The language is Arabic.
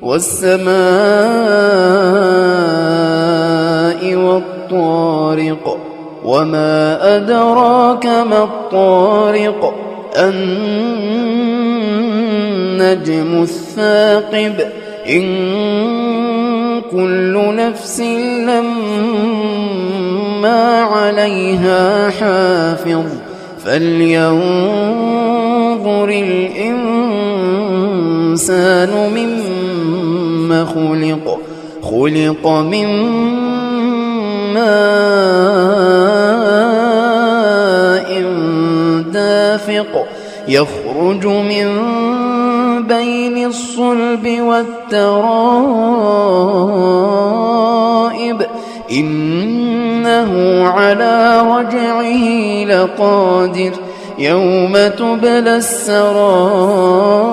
والسماء والطارق وما أدراك ما الطارق النجم الثاقب إن كل نفس لما عليها حافظ فلينظر الإنسان مما خلق من ماء دافق يخرج من بين الصلب والترائب إنه على رجعه لقادر يوم تبلى السرائر.